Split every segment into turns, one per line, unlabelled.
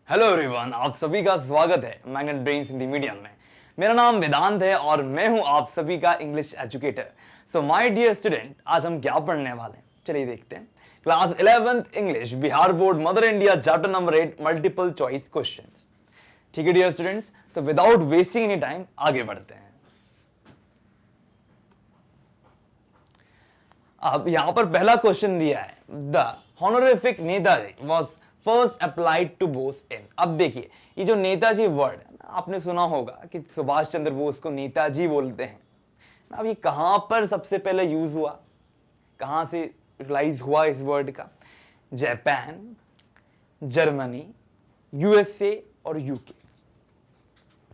Hello everyone, आप सभी का स्वागत है मैग्नेट ब्रेन्स हिंदी मीडियम में। मेरा नाम वेदांत है और मैं हूं आप सभी का English educator. So my dear student, आज हम क्या पढ़ने वाले हैं, चलिए देखते हैं। Class 11th English, Bihar board, mother India, chapter number 8, multiple choice questions. ठीक है dear students, so without wasting any time आगे बढ़ते हैं। अब यहां पर पहला क्वेश्चन दिया है, the honorific Netaji was first applied to Bose in. अब देखिए, ये जो नेताजी वर्ड है ना, आपने सुना होगा कि सुभाष चंद्र बोस को नेताजी बोलते हैं। अब ये कहां पर सबसे पहले यूज हुआ, कहां से यूटिलाइज हुआ इस वर्ड का? जापान, जर्मनी, यूएसए और यूके।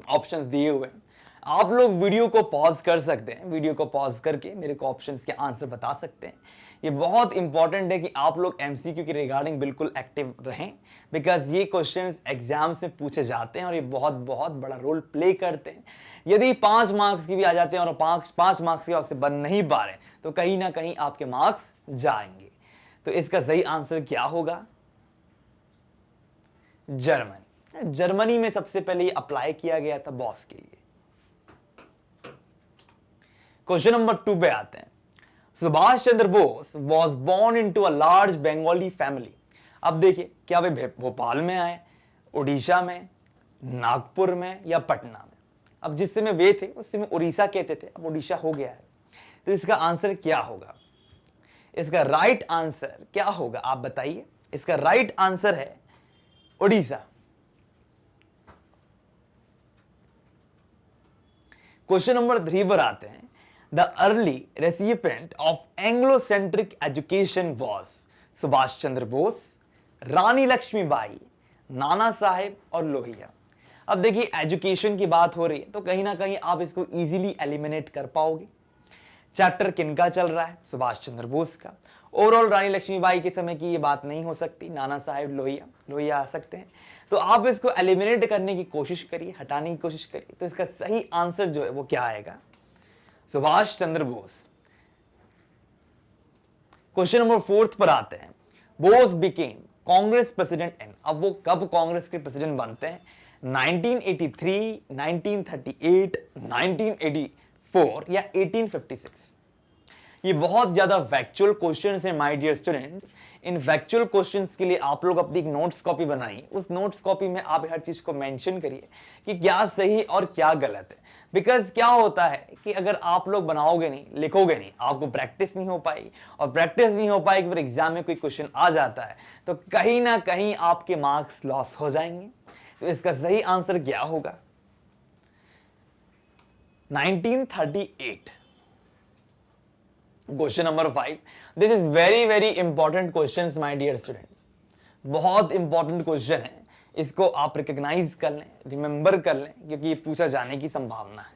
ऑप्शंस दिए हुए हैं। आप लोग वीडियो को पॉज कर सकते हैं, वीडियो को पॉज करके मेरे को ऑप्शंस के आंसर बता सकते हैं। ये बहुत इंपॉर्टेंट है कि आप लोग एमसीक्यू के रिगार्डिंग बिल्कुल एक्टिव रहें, बिकॉज ये क्वेश्चंस एग्जाम्स में पूछे जाते हैं और ये बहुत बहुत बड़ा रोल प्ले करते हैं। यदि 5 मार्क्स की भी आ जाते हैं और 5 मार्क्स की आपसे बन नहीं पा रहे, तो कहीं ना कहीं आपके मार्क्स जाएंगे। तो इसका सही आंसर क्या होगा? जर्मनी। जर्मनी में सबसे पहले ये अप्लाई किया गया था बॉस के लिए। क्वेश्चन नंबर 2 पे आते हैं। Subhash Chandra Bose was born into a large Bengali family. अब देखिए, क्या वे भोपाल में आए, उड़ीसा में, नागपुर में या पटना में? अब जिस समय वे थे उस समय उड़ीसा कहते थे, अब उड़ीसा हो गया है। तो इसका आंसर क्या होगा? इसका राइट आंसर क्या होगा आप बताइए? इसका राइट आंसर है उड़ीसा। क्वेश्चन नंबर 3 पर आते हैं। The early recipient of Anglo-centric education was Subhash Chandra Bose, Rani Lakshmibai, Nana Sahib और लोहिया। अब देखिए, एजुकेशन की बात हो रही है तो कहीं ना कहीं आप इसको इजीली एलिमिनेट कर पाओगे। चैप्टर किनका चल रहा है? सुभाष चंद्र बोस का। ओवरऑल रानी लक्ष्मीबाई के समय की ये बात नहीं हो सकती, नाना साहेब, लोहिया आ सकते हैं। तो आप इसको एलिमिनेट करने की कोशिश करिए, हटाने की कोशिश करिए। तो इसका सही आंसर जो है वो क्या आएगा? सुभाष चंद्र बोस। क्वेश्चन नंबर 4 पर आते हैं। Bose became Congress president in. अब वो कब कांग्रेस के प्रेसिडेंट बनते हैं? 1983, 1938, 1984 या 1856? ये बहुत ज्यादा फैक्चुअल क्वेश्चंस हैं माय डियर स्टूडेंट्स। इन फैक्चुअल क्वेश्चंस के लिए आप लोग अपनी एक नोट्स कॉपी बनाइए। उस नोट्स कॉपी में आप हर चीज को मेंशन करिए कि क्या सही और क्या गलत है। बिकॉज क्या होता है कि अगर आप लोग बनाओगे नहीं, लिखोगे नहीं, आपको प्रैक्टिस नहीं हो पाएगी, और प्रैक्टिस नहीं हो पाएगी फिर एग्जाम में कोई क्वेश्चन आ जाता है तो कहीं ना कहीं आपके मार्क्स लॉस हो जाएंगे। तो इसका सही आंसर क्या होगा? 1938। Question number 5। This is very very important question my dear students. बहुत इंपॉर्टेंट क्वेश्चन है, इसको आप रिकॉग्नाइज कर लें, रिमेंबर कर लें, क्योंकि ये पूछा जाने की संभावना है।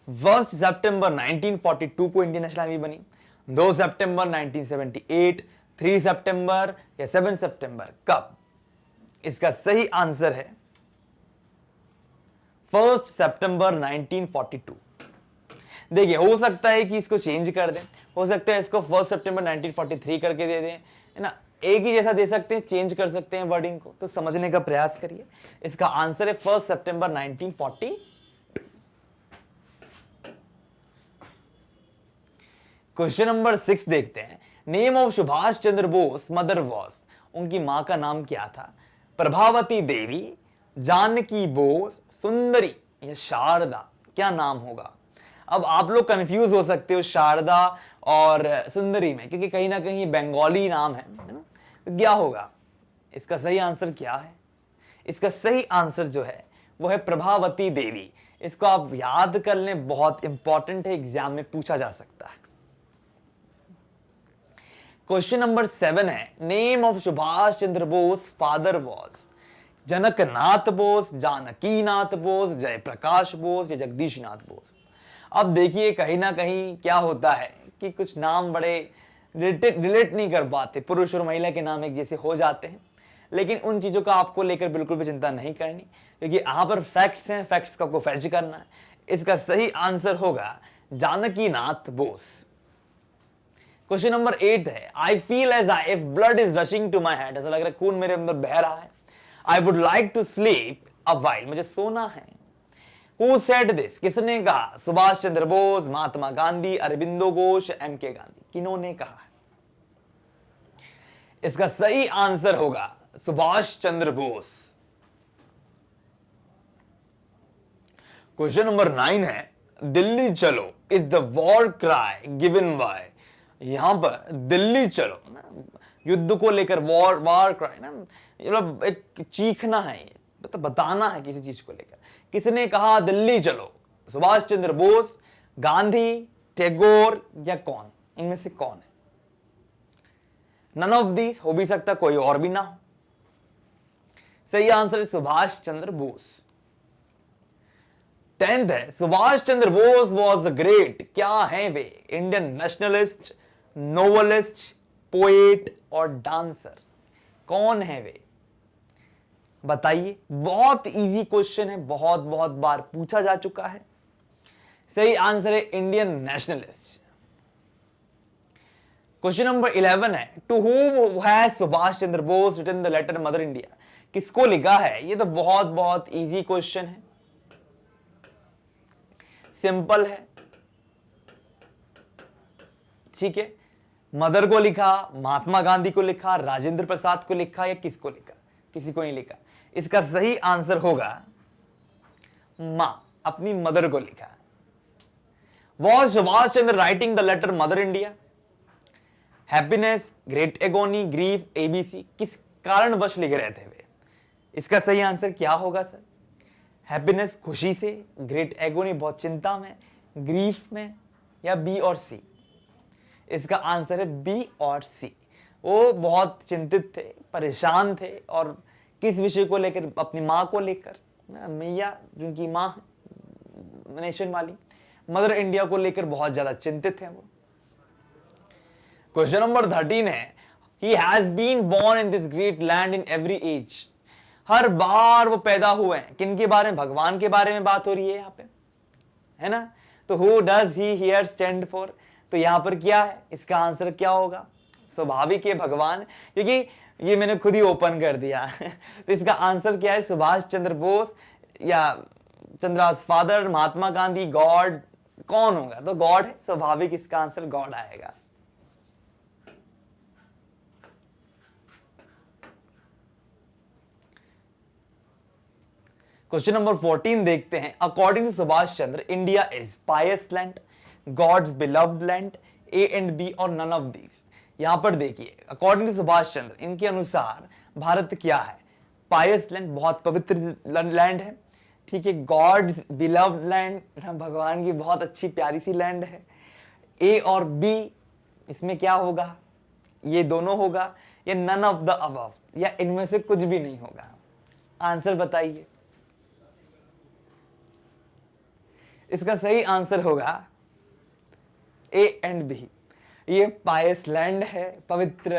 1 सितंबर 1942 को इंडियन नेशनल आर्मी बनी। 2 सितंबर 1978, 3 सितंबर या 7 सितंबर, कब? इसका सही आंसर है 1 सितंबर 1942। देखिए, हो सकता है कि इसको चेंज कर दें, हो सकता है इसको 1 सितंबर 1943 करके दे दें, है ना। एक ही जैसा दे सकते हैं, चेंज कर सकते हैं वर्डिंग को। तो समझने का प्रयास करिए। इसका आंसर है 1 सितंबर 1940। क्वेश्चन नंबर 6 देखते हैं। Name of Subhash Chandra Bose mother was. उनकी मां का नाम क्या था? प्रभावती देवी, जानकी बोस, सुंदरी या शारदा? क्या नाम होगा? अब आप लोग कंफ्यूज हो सकते हो शारदा और सुंदरी में, क्योंकि कहीं ना कहीं बंगाली नाम है ना। तो क्या होगा? इसका सही आंसर क्या है? इसका सही आंसर जो है वो है प्रभावती देवी। इसको आप याद कर लें, बहुत इंपॉर्टेंट है, एग्जाम में पूछा जा सकता है। क्वेश्चन नंबर 7 है। Name of Subhash Chandra Bose father was. Janaknath Bose, Janaki Nath Bose, Jayaprakash Bose या जगदीश नाथ बोस? अब देखिए, कहीं ना कहीं क्या होता है कि कुछ नाम बड़े रिलेट नहीं कर पाते, पुरुष और महिला के नाम एक जैसे हो जाते हैं। लेकिन उन चीजों का आपको लेकर बिल्कुल भी चिंता नहीं करनी, क्योंकि यहां पर फैक्ट्स हैं, फैक्ट्स को आपको फैच करना है। इसका सही आंसर होगा जानकी नाथ बोस। क्वेश्चन नंबर 8 है। I feel as if blood is rushing to my head. ऐसा लग रहा है खून मेरे अंदर बह रहा है। I would like to sleep a while, मुझे सोना है। Who said this? किसने कहा? सुभाष चंद्र बोस, महात्मा गांधी, अरबिंदो घोष, एम के गांधी, किन्होंने कहा है? इसका सही आंसर होगा सुभाष चंद्र बोस। क्वेश्चन नंबर 9 है, दिल्ली चलो is the war cry given by, यहां पर दिल्ली चलो ना, युद्ध को लेकर वॉर क्राई ना, मतलब एक चीखना है, मतलब बताना है किसी चीज को लेकर। किसने कहा दिल्ली चलो? सुभाष चंद्र बोस, गांधी, टैगोर या कौन? इनमें से कौन है? नन ऑफ दीज, हो भी सकता कोई और भी ना हो। सही आंसर है सुभाष चंद्र बोस। 10th है, सुभाष चंद्र बोस वॉज ग्रेट, क्या है वे? इंडियन नेशनलिस्ट, नोवेलिस्ट, पोएट और डांसर, कौन है वे? बताइए। बहुत इजी क्वेश्चन है, बहुत बहुत बार पूछा जा चुका है। सही आंसर है इंडियन नेशनलिस्ट। क्वेश्चन नंबर 11 है, to whom has Subhash Chandra Bose written the letter mother India, किसको लिखा है? ये तो बहुत बहुत इजी क्वेश्चन है, सिंपल है, ठीक है। मदर को लिखा, महात्मा गांधी को लिखा, राजेंद्र प्रसाद को लिखा या किसको लिखा? किसी को नहीं लिखा। इसका सही आंसर होगा मां, अपनी मदर को लिखा। Was Subhash Chandra writing the letter mother India? Happiness, great agony, grief, ABC, किस कारणवश लिख रहे थे वे? इसका सही आंसर क्या होगा सर? हैप्पीनेस, खुशी से, ग्रेट एगोनी, बहुत चिंता में, ग्रीफ में, या बी और सी? इसका आंसर है बी और सी। वो बहुत चिंतित थे, परेशान थे, और किस विषय को लेकर? अपनी मां को लेकर, मैया जिनकी मां नेशन वाली, मदर इंडिया को लेकर बहुत ज्यादा चिंतित हैं वो। क्वेश्चन नंबर 13 है, he has been born in this great land in every age, हर बार वो पैदा हुए हैं। किनके बारे में? भगवान के बारे में बात हो रही है यहाँ पे, है ना? तो who does he here stand for? तो यहां पर क्या है? इसका आंसर क्या होगा? स्वाभाविक है भगवान, क्योंकि ये मैंने खुद ही ओपन कर दिया तो इसका आंसर क्या है? सुभाष चंद्र बोस या चंद्रास फादर, महात्मा गांधी, गॉड, कौन होगा? तो गॉड है, स्वाभाविक इसका आंसर गॉड आएगा। क्वेश्चन नंबर 14 देखते हैं, according to Subhash Chandra India is pious land, god's beloved land, A and B और नन ऑफ दीज? यहां पर देखिए, अकॉर्डिंग टू सुभाष चंद्र, इनके अनुसार भारत क्या है? पायस लैंड, बहुत पवित्र लैंड है, ठीक है। गॉड्स बिलव्ड लैंड, भगवान की बहुत अच्छी प्यारी सी लैंड है। ए और बी, इसमें क्या होगा? ये दोनों होगा, या नन ऑफ द अबव, या इनमें से कुछ भी नहीं होगा? आंसर बताइए। इसका सही आंसर होगा ए एंड बी। ये पायस लैंड है, पवित्र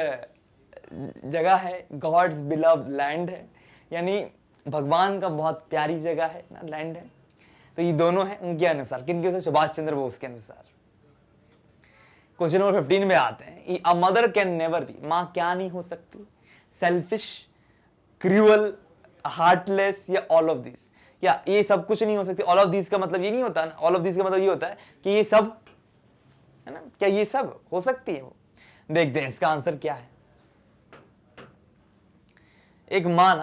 जगह है, गॉड्स बिलव्ड लैंड है, यानी भगवान का बहुत प्यारी जगह है ना, लैंड है। तो ये दोनों हैं उनके अनुसार, किनके अनुसार? सुभाष चंद्र बोस के अनुसार। क्वेश्चन नंबर 15 में आते हैं, a mother can never be, मां क्या नहीं हो सकती? सेल्फिश, क्रूअल, हार्टलेस या ऑल ऑफ दिस? या ये सब कुछ नहीं हो सकती? ऑल ऑफ दिस का मतलब ये नहीं होता ना, ऑल ऑफ दिस का मतलब ये होता है कि ये सब, है ना? क्या ये सब हो सकती है? वो देखते हैं इसका आंसर क्या है। एक मां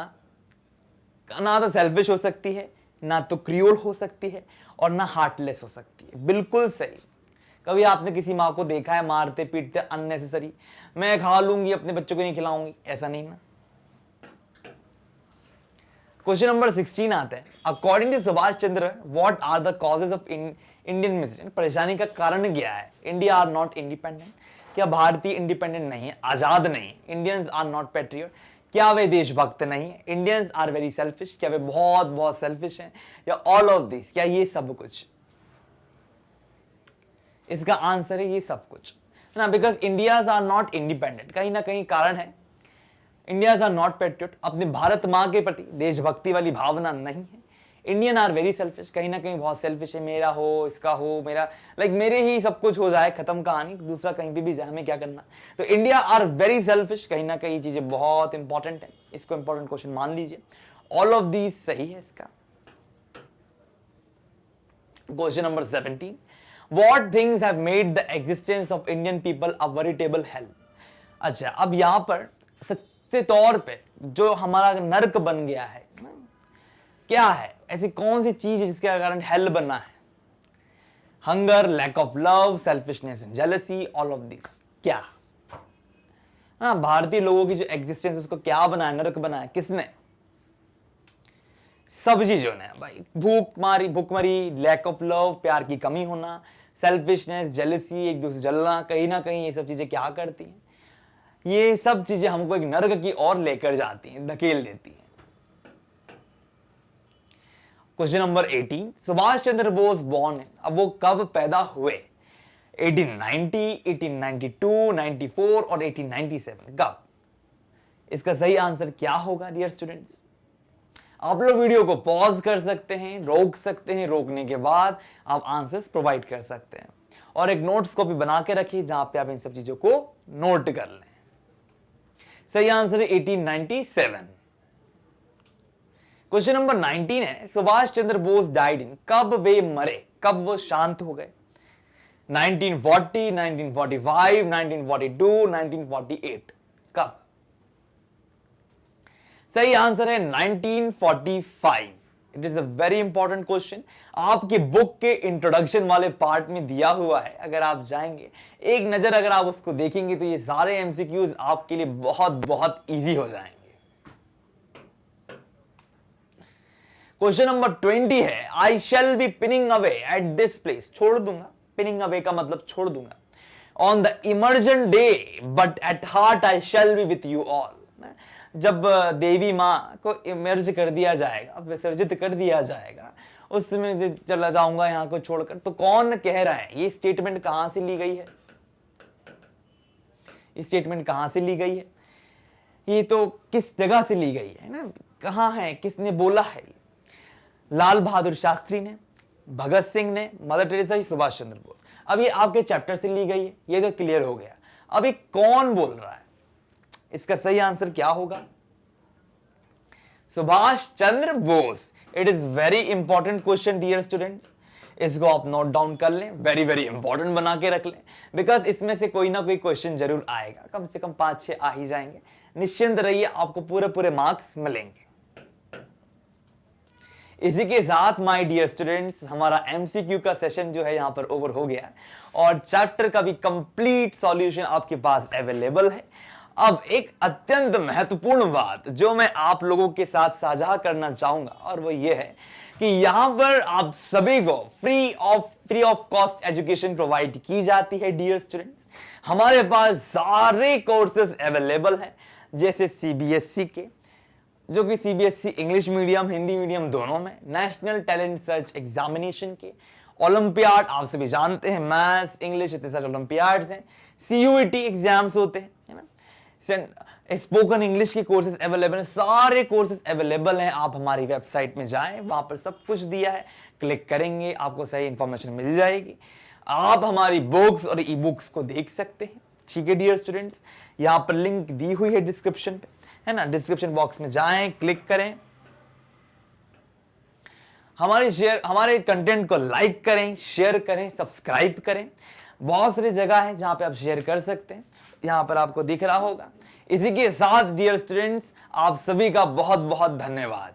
ना तो सेल्फिश हो सकती है, ना तो क्रूअल हो सकती है, और ना हार्टलेस हो सकती है। बिल्कुल सही। कभी आपने किसी मां को देखा है मारते पीटते अननेसेसरी, मैं खा लूंगी अपने बच्चों को नहीं खिलाऊंगी, ऐसा नहीं ना। क्वेश्चन नंबर 16 आता है, according to Subhash Chandra what are the causes of Indian misery? परेशानी का कारण क्या है? इंडिया आर नॉट इंडिपेंडेंट, क्या भारतीय इंडिपेंडेंट नहीं है, आजाद नहीं है? इंडियंस आर नॉट पैट्रियट, क्या वे देशभक्त नहीं है? इंडियंस आर वेरी सेल्फिश, क्या वे बहुत बहुत सेल्फिश हैं? या ऑल ऑफ दिस, क्या ये सब कुछ? इसका आंसर है ये सब कुछ, है ना। Because India's are not independent, कहीं ना कहीं कारण है। इंडियाज आर नॉट पैट्रियट, अपने भारत मां के प्रति देशभक्ति वाली भावना नहीं है। इंडियन आर वेरी सेल्फिश, कहीं ना कहीं बहुत सेल्फिश है, मेरा हो, इसका हो, मेरा लाइक मेरे ही सब कुछ हो जाए, खत्म कहानी, दूसरा कहीं पे भी जाए, हमें क्या करना। तो इंडिया आर वेरी सेल्फिश, कहीं ना कहीं चीजें बहुत इंपॉर्टेंट है, इसको इंपॉर्टेंट क्वेश्चन मान लीजिए। ऑल ऑफ दीज सही है इसका। Question number 17, What things have made the existence of Indian people a veritable hell? अच्छा, अब यहां पर सच्चे तौर पे जो हमारा नर्क बन गया है ना, क्या है, ऐसी कौन सी चीज है जिसके कारण हेल बना है? Hunger, lack of love, selfishness and jealousy, all of this क्या? हाँ, भारतीय लोगों की जो एग्जिस्टेंस उसको क्या बनाया, नर्क बनाया, किसने? सब चीजों ने भाई, भूखमरी, लैक ऑफ लव, प्यार की कमी होना, सेल्फिशनेस, जेलसी, एक दूसरे जलना, कहीं ना कहीं ये सब चीजें क्या करती हैं? ये सब चीजें हमको एक नर्क की ओर लेकर जाती हैं, धकेल देती हैं। Question number 18, Subhash Chandra Bose born है, अब वो कब पैदा हुए? 1890, 1892, 94 और 1897, कब? इसका सही आंसर क्या होगा डियर स्टूडेंट्स? आप लोग वीडियो को पॉज कर सकते हैं, रोक सकते हैं, रोकने के बाद आप आंसर्स प्रोवाइड कर सकते हैं, और एक नोट्स कॉपी बना के रखिए जहां पे आप इन सब चीजों को नोट कर लें। सही आंसर है 1897। क्वेश्चन नंबर 19 है, सुभाष चंद्र बोस डाइड इन, कब वे मरे, कब वो शांत हो गए? 1940, 1945, 1942, 1948, कब? सही आंसर है 1945। It is a very important question, आपकी बुक के इंट्रोडक्शन वाले पार्ट में दिया हुआ है, अगर आप जाएंगे एक नजर अगर आप उसको देखेंगे तो ये सारे एमसीक्यूज आपके लिए बहुत बहुत इजी हो जाएंगे। क्वेश्चन नंबर 20 है, I shall be pining away at this place, छोड़ दूंगा, पिनिंग अवे का मतलब छोड़ दूंगा, on the emergent day but at heart I shall be with you all, जब देवी माँ को इमर्ज कर दिया जाएगा, विसर्जित कर दिया जाएगा, उस समय चला जाऊंगा यहाँ को छोड़कर, तो कौन कह रहा है? ये स्टेटमेंट कहां से ली गई है? ये स्टेटमेंट कहां से ली गई है? ये तो किस जगह से ली गई है ना, कहां है, किसने बोला है? लाल बहादुर शास्त्री ने, भगत सिंह ने, मदर टेरेसा, सुभाष चंद्र बोस। अब ये आपके चैप्टर से ली गई है, ये तो क्लियर हो गया। अब ये कौन बोल रहा है? इसका सही आंसर क्या होगा? Subhash Chandra Bose. It is very important question dear students, इसको आप नोट डाउन कर लें, वेरी वेरी इंपॉर्टेंट बना के रख लें, बिकॉज इसमें से कोई ना कोई क्वेश्चन जरूर आएगा, कम से कम 5-6 आ ही जाएंगे। निश्चिंत रहिए, आपको पूरे पूरे मार्क्स मिलेंगे। इसी के साथ माय डियर स्टूडेंट्स, हमारा एमसीक्यू का सेशन जो है यहां पर ओवर हो गया और चैप्टर का भी कंप्लीट सॉल्यूशन आपके पास अवेलेबल है। अब एक अत्यंत महत्वपूर्ण बात जो मैं आप लोगों के साथ साझा करना चाहूंगा, और वो ये है कि यहां पर आप सभी को free of cost education provide की जाती है डियर स्टूडेंट्स। हमारे पास सारे कोर्सेज अवेलेबल हैं, जैसे सीबीएसई के, जो कि CBSE English medium, Hindi medium दोनों में, नेशनल टैलेंट सर्च एग्जामिनेशन के, ओलंपियाड आप सभी जानते हैं, मैथ्स, इंग्लिश, इतने सारे ओलंपियाड्स हैं, सीयूईटी एग्जाम्स होते हैं, है ना, स्पोकन इंग्लिश के कोर्सेज अवेलेबल हैं, सारे कोर्सेज अवेलेबल हैं। आप हमारी वेबसाइट में जाएं, वहां पर सब कुछ दिया है, क्लिक करेंगे आपको सही इंफॉर्मेशन मिल जाएगी। आप हमारी बुक्स और ई बुक्स को देख सकते हैं, ठीक है डियर स्टूडेंट्स। यहां पर लिंक दी हुई है डिस्क्रिप्शन पे, है ना, डिस्क्रिप्शन बॉक्स में जाएं, क्लिक करें, हमारे कंटेंट को लाइक करें, शेयर करें, सब्सक्राइब करें। बहुत सारी जगह है जहां पे आप शेयर कर सकते हैं, यहां पर आपको दिख रहा होगा। इसी के साथ डियर स्टूडेंट्स, आप सभी का बहुत बहुत धन्यवाद।